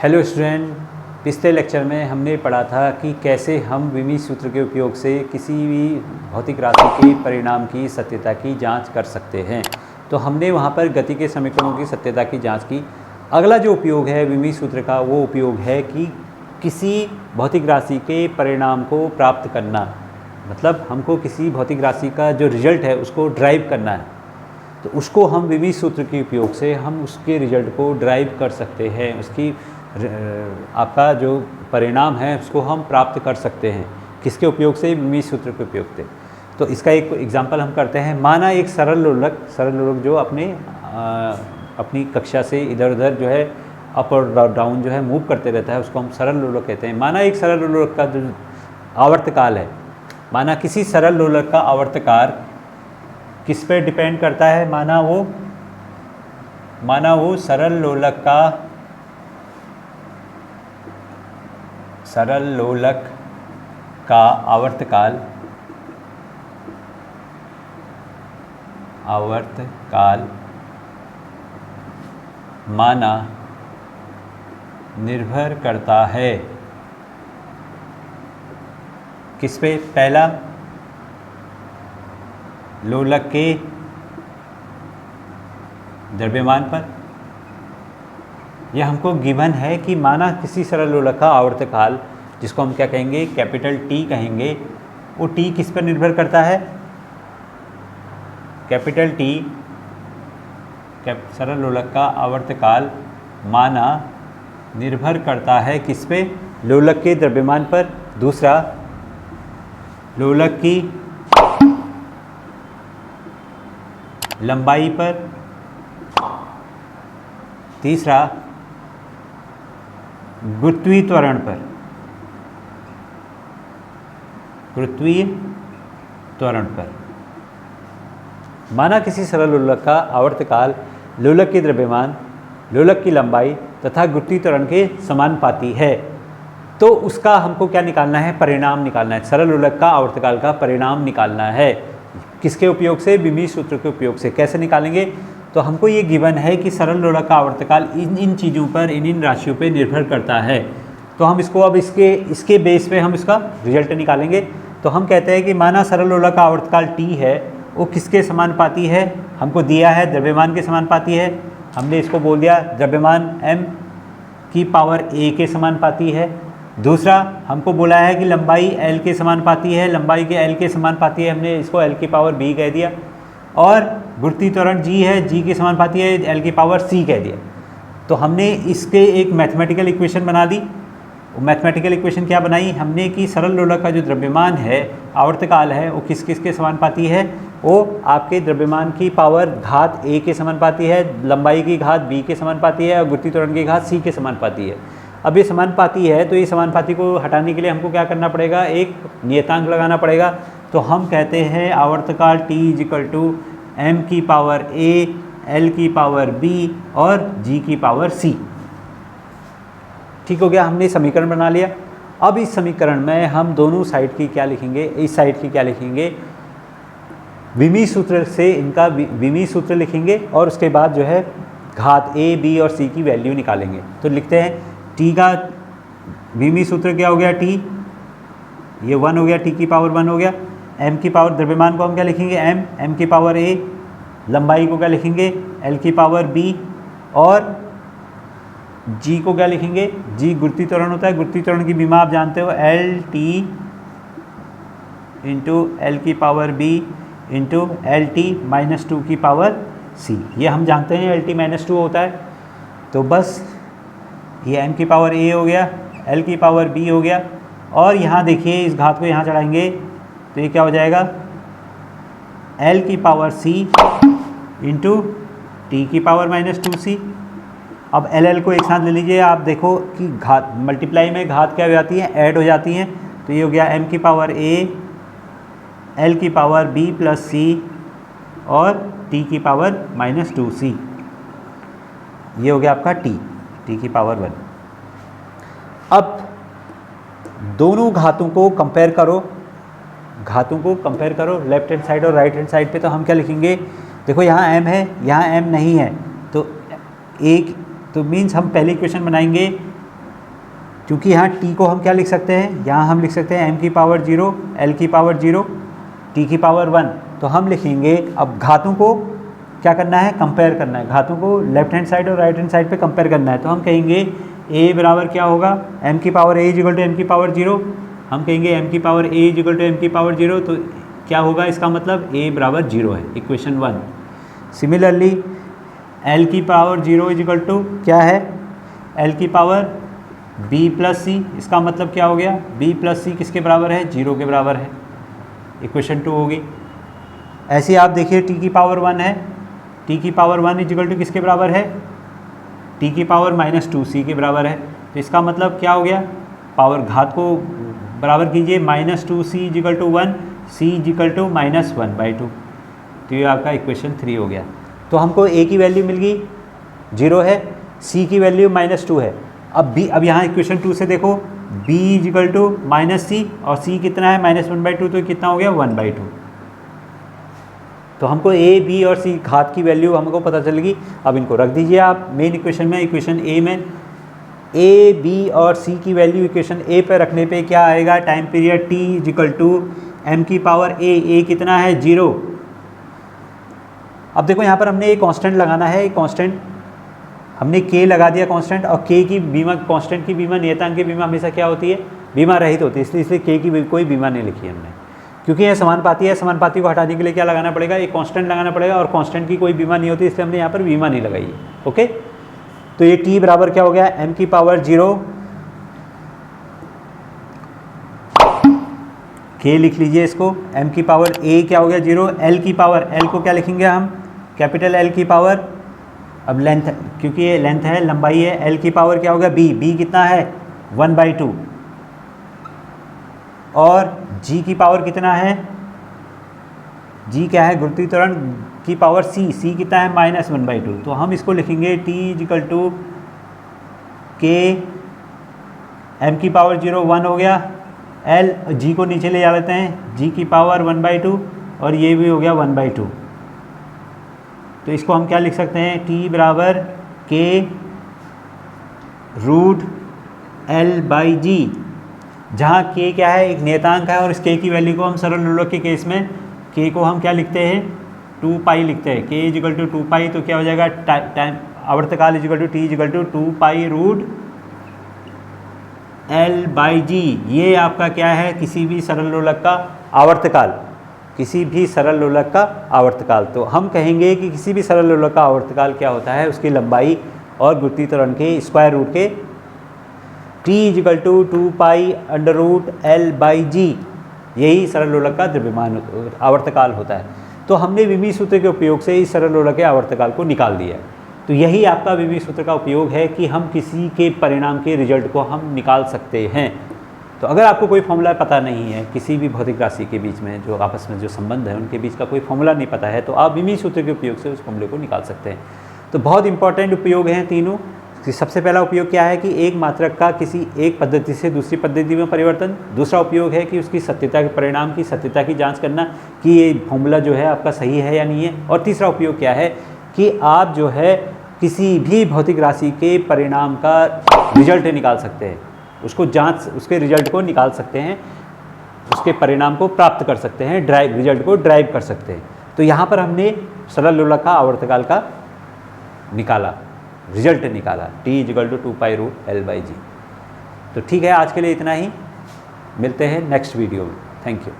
Hello student, पिछले lecture में हमने पढ़ा था कि कैसे हम विमी सूत्र के उपयोग से किसी भी भौतिक राशि के परिणाम की सत्यता की जांच कर सकते हैं। तो हमने वहां पर गति के समीकरणों की सत्यता की जांच की। अगला जो उपयोग है विमी सूत्र का, वो उपयोग है कि किसी भौतिक राशि के परिणाम को प्राप्त करना, मतलब हमको किसी भौतिक राशि का जो रिजल्ट है उसको ड्राइव करना है, तो उसको हम विमी सूत्र के उपयोग से हम उसके रिजल्ट को ड्राइव कर सकते हैं। उसकी आपका जो परिणाम है उसको हम प्राप्त कर सकते हैं। किसके उपयोग से? विमी सूत्र के उपयोग से। तो इसका एक एग्जांपल हम करते हैं। माना एक सरल लोलक जो अपनी कक्षा से इधर उधर जो है अप और डाउन जो है मूव करते रहता है, उसको हम सरल लोलक कहते हैं। माना एक सरल लोलक का जो आवर्तकाल है, माना किसी सरल लोलक का आवर्तकाल किस पे डिपेंड करता है? माना वो सरल लोलक का आवर्तकाल माना निर्भर करता है किस पे? पहला, लोलक के द्रव्यमान पर। यह हमको गिवन है कि माना किसी सरल लोलक का आवर्तकाल, जिसको हम क्या कहेंगे? कैपिटल टी कहेंगे। वो टी किस पर निर्भर करता है? कैपिटल टी सरल लोलक का आवर्तकाल माना निर्भर करता है किस पे? लोलक के द्रव्यमान पर। दूसरा, लोलक की लंबाई पर। तीसरा, गुरुत्वीय त्वरण पर। माना किसी सरल लोलक का आवर्तकाल लोलक के द्रव्यमान, लोलक की लंबाई तथा गुरुत्वीय त्वरण के समानुपाती है, तो उसका हमको क्या निकालना है? परिणाम निकालना है। सरल लोलक का आवर्तकाल का परिणाम निकालना है। किसके उपयोग से? विमी सूत्र के उपयोग से। कैसे निकालेंगे? तो हमको ये गिवन है कि सरल लोलक का आवर्तकाल इन चीज़ों पर, इन राशियों पर निर्भर करता है। तो हम इसको अब इसके बेस पे हम इसका रिजल्ट निकालेंगे। तो हम कहते हैं कि माना सरल लोलक का आवर्तकाल टी है, वो किसके समानुपाती है? हमको दिया है द्रव्यमान के समानुपाती है। हमने इसको बोल दिया द्रव्यमान m की पावर a के समानुपाती है। दूसरा, हमको बोला है कि लंबाई l के समानुपाती है, लंबाई के l के समानुपाती है, हमने इसको l की पावर b कह दिया। और गुरुत्वीय त्वरण g है, g के समानुपाती है, l की पावर c कह दिया। तो हमने इसके एक मैथमेटिकल इक्वेशन बना दी। मैथमेटिकल इक्वेशन क्या बनाई हमने कि सरल लोलक का जो द्रव्यमान है, आवर्तकाल है, वो किस के समानुपाती है? वो आपके द्रव्यमान की पावर घात a के समानुपाती है, लंबाई की घात b के समानुपाती है और गुरुत्वीय त्वरण की घात c के समानुपाती है। अब ये समानुपाती है, तो ये समानुपाती को हटाने के लिए हमको क्या करना पड़ेगा? एक नियतांक लगाना पड़ेगा। तो हम कहते हैं आवर्तकाल t = m की पावर a, l की पावर b और g की पावर c। ठीक हो गया, हमने समीकरण बना लिया। अब इस समीकरण में हम दोनों साइड की क्या लिखेंगे? इस साइड की क्या लिखेंगे? विमी सूत्र से इनका विमी सूत्र लिखेंगे और उसके बाद जो है घात a, b और c की वैल्यू निकालेंगे। तो लिखते हैं t का विमी सूत्र क्या हो गया? t, ये 1 हो गया, t की पावर 1 हो गया। m की पावर, द्रव्यमान को हम क्या लिखेंगे? m की पावर a, लंबाई को क्या लिखेंगे? l की पावर b और g को क्या लिखेंगे? g गुरुत्वीय त्वरण होता है। गुरुत्वीय त्वरण की बीमा आप जानते हो, LT इंटू l की पावर b इंटू LT - 2 की पावर c। ये हम जानते हैं LT - 2 होता है। तो बस ये m की पावर a हो गया, l की पावर b हो गया, और यहाँ देखिए इस घात को यहाँ चढ़ाएंगे तो ये क्या हो जाएगा? l की पावर c इंटू t की पावर -2c। अब LL को एक साथ ले लीजिए। आप देखो कि घात मल्टीप्लाई में घात क्या हो जाती है? ऐड हो जाती हैं। तो ये हो गया m की पावर a, l की पावर b प्लस c और t की पावर -2c। ये हो गया आपका t की पावर 1। अब दोनों घातों को कंपेयर करो, लेफ्ट हैंड साइड और राइट हैंड साइड पे। तो हम क्या लिखेंगे? देखो यहाँ m है, यहाँ m नहीं है, तो एक तो मीन्स हम पहली इक्वेशन बनाएंगे क्योंकि यहाँ t को हम क्या लिख सकते हैं, यहाँ हम लिख सकते हैं m की पावर 0, l की पावर 0, t की पावर 1। तो हम लिखेंगे, अब घातों को क्या करना है, कंपेयर करना है, घातों को लेफ्ट हैंड साइड और राइट हैंड साइड पे कंपेयर करना है। तो हम कहेंगे a बराबर क्या होगा, m की power a equal to m की पावर 0। हम कहेंगे m की power a equal to m की पावर 0, तो क्या होगा, इसका मतलब a बराबर 0 है, इक्वेशन 1। सिमिलरली l की पावर 0 इक्वल टू क्या है, l की पावर b प्लस सी, इसका मतलब क्या हो गया, b प्लस सी किसके बराबर है, 0 के बराबर है, इक्वेशन 2 होगी। ऐसे ही आप देखिए t की पावर 1 है, t की पावर 1 इक्वल टू किसके बराबर है, t की पावर -2c के बराबर है। तो इसका मतलब क्या हो गया, पावर घात को बराबर कीजिए, -2c equal to 1, c equal to -1/2। तो ये आपका इक्वेशन 3 हो गया। तो हमको a की वैल्यू मिल गई 0 है, c की वैल्यू -2 है। अब यहाँ इक्वेशन 2 से देखो, b इक्वल टू -c और c कितना है, -1/2, तो कितना हो गया, 1/2। तो हमको a, b और c घात की वैल्यू हमको पता चल गई। अब इनको रख दीजिए आप मेन इक्वेशन में, इक्वेशन a में a, b और c की वैल्यू इक्वेशन a पर रखने पे क्या आएगा, time period t equal to m की पावर a कितना है, 0। अब देखो यहाँ पर हमने एक कांस्टेंट लगाना है, एक कांस्टेंट हमने k लगा दिया कांस्टेंट, और k की बीमा, कांस्टेंट की बीमा, नियतांक की बीमा हमेशा क्या होती है, बीमा रहित होती है, इसलिए k की कोई बीमा नहीं लिखी हमने, क्योंकि यह समानुपाती है। समानुपाती को हटाने के लिए क्या लगाना पड़ेगा, एक कांस्टेंट लगाना पड़ेगा, और कांस्टेंट की कोई बीमा नहीं होती, इसलिए हमने यहाँ पर बीमा नहीं लगाई है। ओके, तो ये t बराबर क्या हो गया, m की पावर 0, k लिख लीजिए इसको, m की पावर a क्या हो गया 0, l की पावर, l को क्या लिखेंगे हम, कैपिटल L की पावर, अब लेंथ, क्योंकि ये लेंथ है, लंबाई है, l की पावर क्या होगा, b कितना है, 1/2, और g की पावर कितना है, g क्या है, गुरुत्वीय त्वरण की पावर c कितना है, -1/2। तो हम इसको लिखेंगे t equal to k, m की पावर 0 1 हो गया, l g को नीचे ले जा लेते हैं, g की पावर 1/2, और ये भी हो गया 1/2। तो इसको हम क्या लिख सकते हैं, t बराबर k रूट l/g, जहाँ k क्या है, एक नियतांक है, और इस k की वैल्यू को हम सरल लोलक के केस में k को हम क्या लिखते हैं, 2π लिखते हैं, k इक्वल टू 2π। तो क्या हो जाएगा, टाइम आवर्तकाल equal to t equal to 2π root l/g। ये आपका क्या है, किसी भी सरल लोलक का आवर्तकाल, किसी भी सरल लोलक का आवर्तकाल। तो हम कहेंगे कि किसी भी सरल लोलक का आवर्तकाल क्या होता है, उसकी लंबाई और गुरुत्वीय त्वरण के स्क्वायर रूट के t equal to 2π under root l/g, यही सरल लोलक का द्रव्यमान आवर्तकाल होता है। तो हमने विमीय सूत्र के उपयोग से इस सरल लोलक के आवर्तकाल को निकाल दिया। तो यही आपका विमीय सूत्र का उपयोग है कि हम किसी के परिणाम के रिजल्ट को हम निकाल सकते हैं। तो अगर आपको कोई फॉर्मूला पता नहीं है, किसी भी भौतिक राशि के बीच में जो आपस में जो संबंध है उनके बीच का कोई फॉर्मूला नहीं पता है, तो आप विमीय सूत्र के उपयोग से उस फॉर्मूले को निकाल सकते हैं। तो बहुत इंपॉर्टेंट उपयोग हैं तीनों। सबसे पहला उपयोग क्या है कि एक मात्रक का किसी एक पद्धति से दूसरी पद्धति में परिवर्तन। दूसरा उपयोग है कि उसकी सत्यता के परिणाम की सत्यता की जांच करना कि ये फॉर्मूला जो है आपका सही है या नहीं है। और तीसरा उपयोग क्या है कि आप जो है किसी भी भौतिक राशि के परिणाम का रिजल्ट निकाल सकते हैं, उसको जांच, उसके रिजल्ट को निकाल सकते हैं, उसके परिणाम को प्राप्त कर सकते हैं, रिजल्ट को ड्राइव कर सकते हैं। तो यहाँ पर हमने सरल लोलक का आवर्तकाल का निकाला, रिजल्ट निकाला, t equal to 2π root l/g। तो ठीक है, आज के लिए इतना ही, मिलते हैं नेक्स्ट वीडियो में। Thank you.